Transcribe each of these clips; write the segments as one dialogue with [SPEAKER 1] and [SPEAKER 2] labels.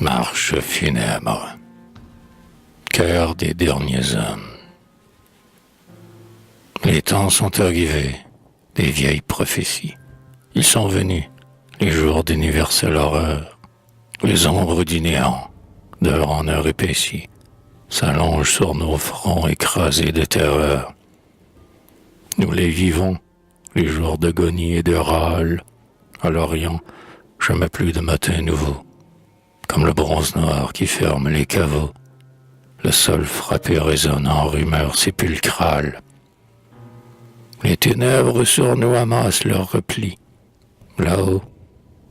[SPEAKER 1] Marche funèbre, cœur des derniers hommes. Les temps sont arrivés, des vieilles prophéties. Ils sont venus, les jours d'universelle horreur. Les ombres du néant, d'heure en heure épaissie, s'allongent sur nos fronts écrasés de terreur. Nous les vivons, les jours d'agonie et de râle. À l'Orient, jamais plus de matin nouveau. Comme le bronze noir qui ferme les caveaux, le sol frappé résonne en rumeurs sépulcrales. Les ténèbres sur nous amassent leur repli. Là-haut,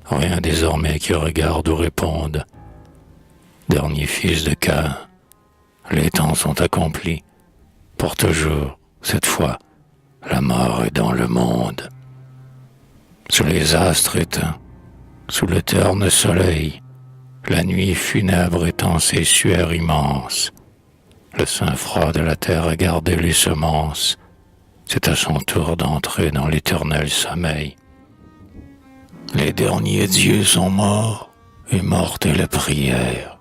[SPEAKER 1] rien désormais qui regarde ou réponde. Dernier fils de Caïn, les temps sont accomplis. Pour toujours, cette fois, la mort est dans le monde. Sous les astres éteints, sous le terne soleil, la nuit funèbre étend ses suaires immenses. Le sein froid de la terre a gardé les semences. C'est à son tour d'entrer dans l'éternel sommeil. Les derniers dieux sont morts, et morte est la prière.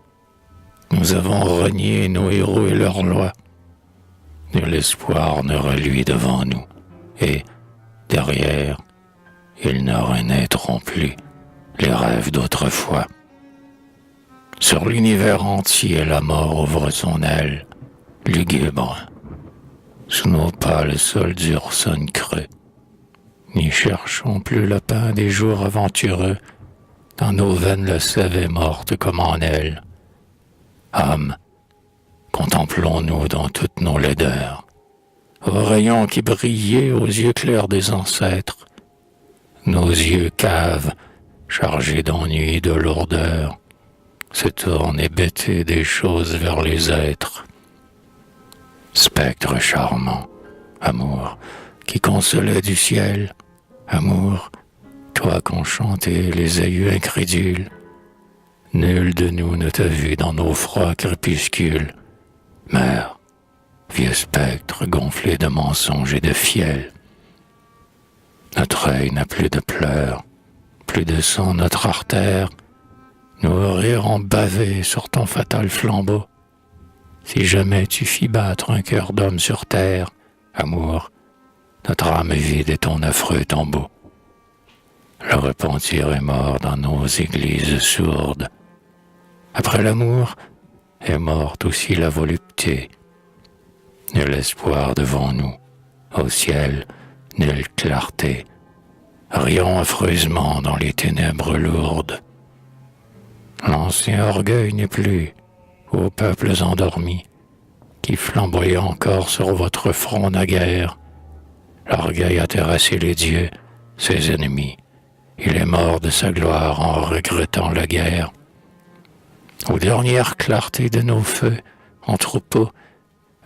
[SPEAKER 1] Nous avons renié nos héros et leurs lois. Nul espoir ne reluit devant nous, et, derrière, ils ne renaîtront plus, les rêves d'autrefois. Sur l'univers entier, la mort ouvre son aile, lugubre. Sous nos pas, le sol dur sonne creux. N'y cherchons plus le pain des jours aventureux. Dans nos veines, le sève est morte comme en elle. Âme, contemplons-nous dans toutes nos laideurs. Aux rayons qui brillaient aux yeux clairs des ancêtres. Nos yeux caves, chargés d'ennui et de lourdeur, se tournent hébétés des choses vers les êtres. Spectre charmant, amour, qui consolait du ciel, amour, toi qu'ont chanté les aïeux incrédules. Nul de nous ne t'a vu dans nos froids crépuscules. Mère, vieux spectre gonflé de mensonges et de fiel. Notre œil n'a plus de pleurs, plus de sang notre artère. Nos rires ont bavé sur ton fatal flambeau. Si jamais tu fis battre un cœur d'homme sur terre, amour, notre âme est vide et ton affreux tombeau. Le repentir est mort dans nos églises sourdes. Après l'amour est morte aussi la volupté. Nul espoir devant nous, au ciel, nulle clarté. Rions affreusement dans les ténèbres lourdes. L'ancien orgueil n'est plus, ô peuples endormis, qui flamboyaient encore sur votre front naguère. L'orgueil a terrassé les dieux, ses ennemis. Il est mort de sa gloire en regrettant la guerre. Aux dernières clartés de nos feux, en troupeaux,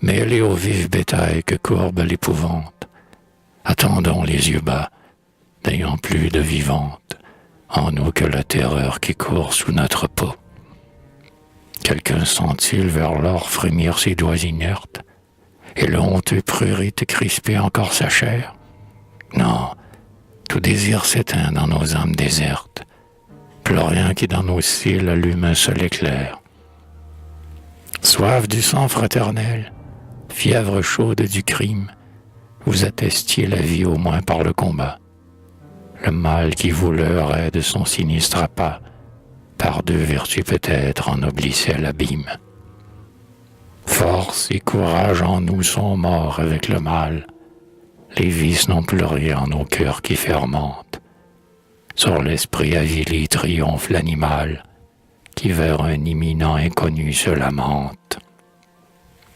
[SPEAKER 1] mêlés au vif bétail que courbe l'épouvante, attendons les yeux bas, n'ayant plus de vivante, en nous que la terreur qui court sous notre peau. Quelqu'un sent-il vers l'or frémir ses doigts inertes, et le honteux prurite crisper encore sa chair? Non, tout désir s'éteint dans nos âmes désertes, plus rien qui dans nos cils allume un seul éclair. Soif du sang fraternel, fièvre chaude du crime, vous attestiez la vie au moins par le combat. Le mal qui vous leurrait de son sinistre appât, par deux vertus peut-être ennoblissait l'abîme. Force et courage en nous sont morts avec le mal. Les vices n'ont plus rien en nos cœurs qui fermentent. Sur l'esprit avili triomphe l'animal, qui vers un imminent inconnu se lamente.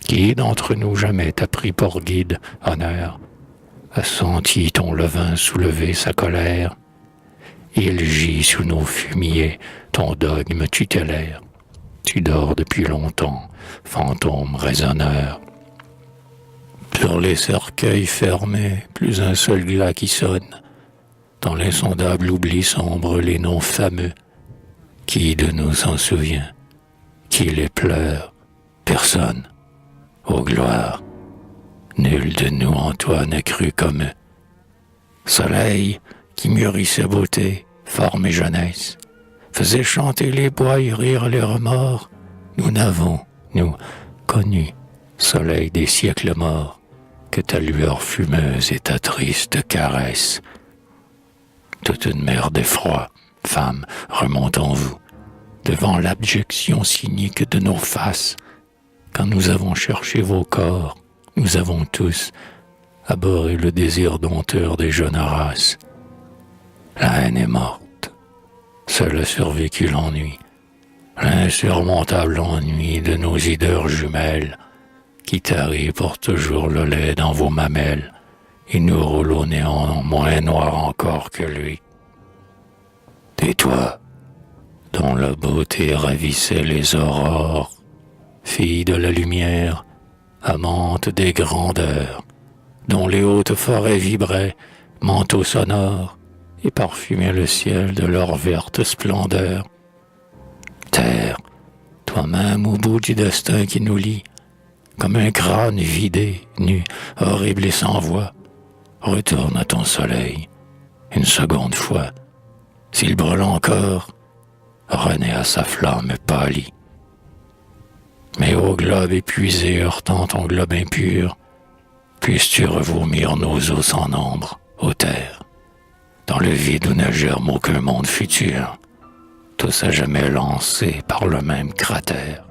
[SPEAKER 1] Qui d'entre nous jamais t'a pris pour guide, honneur, a senti ton levain soulever sa colère? Il gît sous nos fumiers, ton dogme tutélaire. Tu dors depuis longtemps, fantôme raisonneur. Sur les cercueils fermés, plus un seul glas qui sonne. Dans l'insondable oubli sombre les noms fameux. Qui de nous s'en souvient? Qui les pleure? Personne. Ô gloire, nul de nous en toi n'a cru comme eux. Soleil qui mûrit sa beauté, forme et jeunesse, faisait chanter les bois et rire les remords, nous n'avons, nous, connu, soleil des siècles morts, que ta lueur fumeuse et ta triste caresse. Toute une mer d'effroi, femme, remonte en vous, devant l'abjection cynique de nos faces. Quand nous avons cherché vos corps, nous avons tous abhorré le désir dompteur des jeunes races. La haine est morte, seul a survécu l'ennui, l'insurmontable ennui de nos hideurs jumelles, qui tarit pour toujours le lait dans vos mamelles, et nous roule au néant moins noir encore que lui. Et toi, dont la beauté ravissait les aurores, fille de la lumière, amante des grandeurs, dont les hautes forêts vibraient, manteaux sonores, et parfumaient le ciel de leur verte splendeur. Terre, toi-même au bout du destin qui nous lie, comme un crâne vidé, nu, horrible et sans voix, retourne à ton soleil, une seconde fois. S'il brûle encore, renaît à sa flamme pâlie. Mais ô globe épuisé heurtant ton globe impur, puisses-tu revomir nos eaux sans nombre, ô terre, dans le vide où ne germe aucun monde futur, tous à jamais lancés par le même cratère.